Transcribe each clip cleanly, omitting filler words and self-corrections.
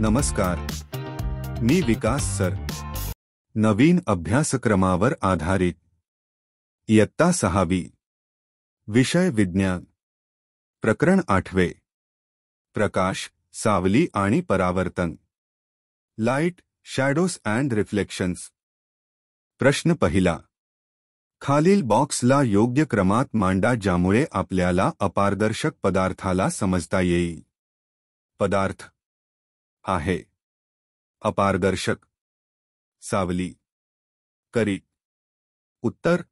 नमस्कार, मी विकास सर. नवीन अभ्यासक्रमावर आधारित इयत्ता 6वी, विषय विज्ञान, प्रकरण 8वे, प्रकाश, सावली आणि परावर्तन, लाईट, शॅडोज अँड रिफ्लेक्शन्स. प्रश्न पहिला. खालील बॉक्सला योग्य क्रमात मांडा ज्यामुळे आपल्याला अपारदर्शक पदार्थाला समजता येईल. पदार्थ आहे. अपारदर्शक, सावली, करीत. उत्तर: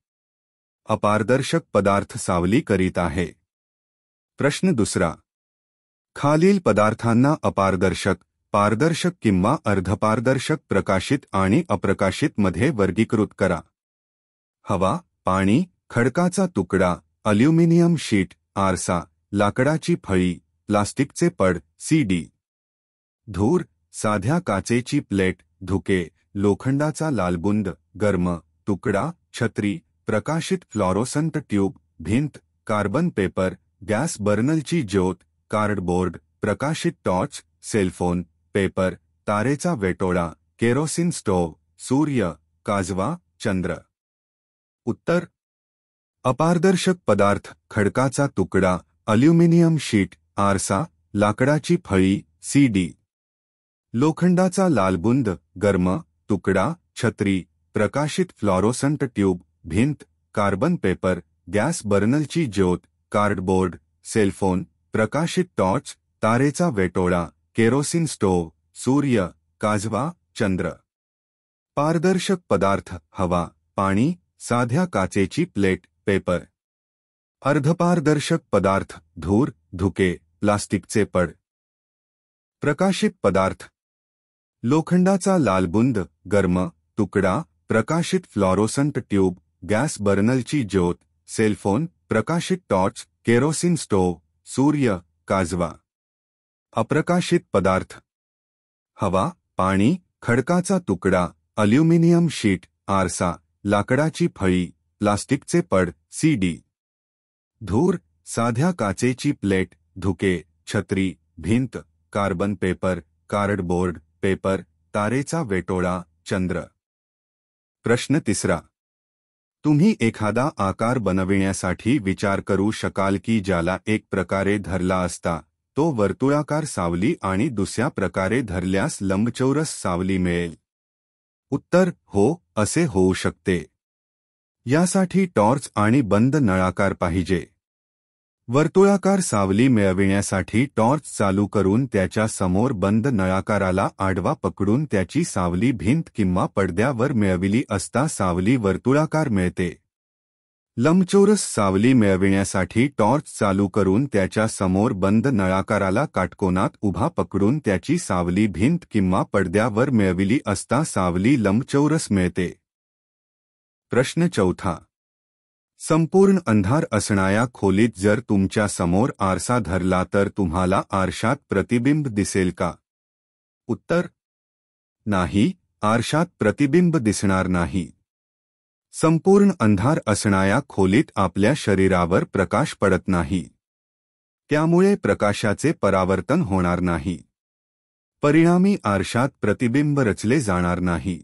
अपारदर्शक पदार्थ सावली करीत आहे. प्रश्न दुसरा. खालील पदार्थांना अपारदर्शक, पारदर्शक किंवा अर्धपारदर्शक, प्रकाशित आणि अप्रकाशित मध्ये वर्गीकृत करा. हवा, पाणी, खडकाचा तुकडा, अल्युमिनियम शीट, आरसा, लाकडाची फळी, प्लास्टिकचे पड, सीडी. धूर, साध्या काचेची प्लेट, धुके, लोखंडाचा लालबुंद, गर्म तुकडा, छत्री, प्रकाशित फ्लोरोसंट ट्यूब, भिंत, कार्बन पेपर, गॅस बर्नलची ज्योत, कार्डबोर्ड, प्रकाशित टॉर्च, सेलफोन, पेपर, तारेचा वेटोळा, केरोसिन स्टोव्ह, सूर्य, काजवा, चंद्र. उत्तर: अपारदर्शक पदार्थ, खडकाचा तुकडा, अल्युमिनियम शीट, आरसा, लाकडाची फळी, सीडी. लोखंडाचा लालबुंद, गर्म तुकडा, छत्री, प्रकाशित फ्लोरोसंट ट्यूब, भिंत, कार्बन पेपर, गॅस बर्नलची ज्योत, कार्डबोर्ड, सेलफोन, प्रकाशित टॉर्च, तारेचा वेटोळा, केरोसिन स्टोव्ह, सूर्य, काजवा, चंद्र. पारदर्शक पदार्थ: हवा, पाणी, साध्या काचेची प्लेट, पेपर. अर्धपारदर्शक पदार्थ: धूर, धुके, प्लास्टिकचे पड. प्रकाशित पदार्थ: लोखंडाचा लालबुंद, गर्म तुकडा, प्रकाशित फ्लोरोसंट ट्यूब, गॅस बर्नलची ज्योत, सेलफोन, प्रकाशित टॉर्च, केरोसिन स्टोव्ह, सूर्य, काजवा. अप्रकाशित पदार्थ: हवा, पाणी, खडकाचा तुकडा, अल्युमिनियम शीट, आरसा, लाकडाची फळी, प्लास्टिकचे पड, सीडी. धूर, साध्या काचेची प्लेट, धुके, छत्री, भिंत, कार्बन पेपर, कार्डबोर्ड, पेपर, तारेचा वेटोळा, चंद्र. प्रश्न तिसरा. तुम्ही एखादा आकार बनविण्यासाठी विचार करू शकाल की ज्याला एक प्रकारे धरला असता तो वर्तुळाकार सावली आणि दुसऱ्या प्रकारे धरल्यास लंबचौरस सावली मिळेल. उत्तर: हो, असे होऊ शकते. यासाठी टॉर्च आणि बंद नळाकार पाहिजे. वर्तुळाकार सावली मिळविण्यासाठी टॉर्च चालू करून त्याच्या समोर बंद नळाकाराला आडवा पकडून त्याची सावली भिंत किंवा पडद्यावर मिळविली असता सावली वर्तुळाकार मिळते. लंबचौरस सावली मिळविण्यासाठी टॉर्च चालू करून त्याच्या समोर बंद नळाकाराला काटकोनात उभा पकडून त्याची सावली भिंत किंवा पडद्यावर मिळविली असता सावली लंबचौरस मिळते. प्रश्न चौथा. संपूर्ण अंधार असणाऱ्या खोलीत जर तुमच्या समोर आरसा धरला तर तुम्हाला आरशात प्रतिबिंब दिसेल का? उत्तर: नाही, आरशात प्रतिबिंब दिसणार नाही. संपूर्ण अंधार असणाऱ्या खोलीत आपल्या शरीरावर प्रकाश पडत नाही. त्यामुळे प्रकाशाचे परावर्तन होणार नाही. परिणामी आरशात प्रतिबिंब रचले जाणार नाही.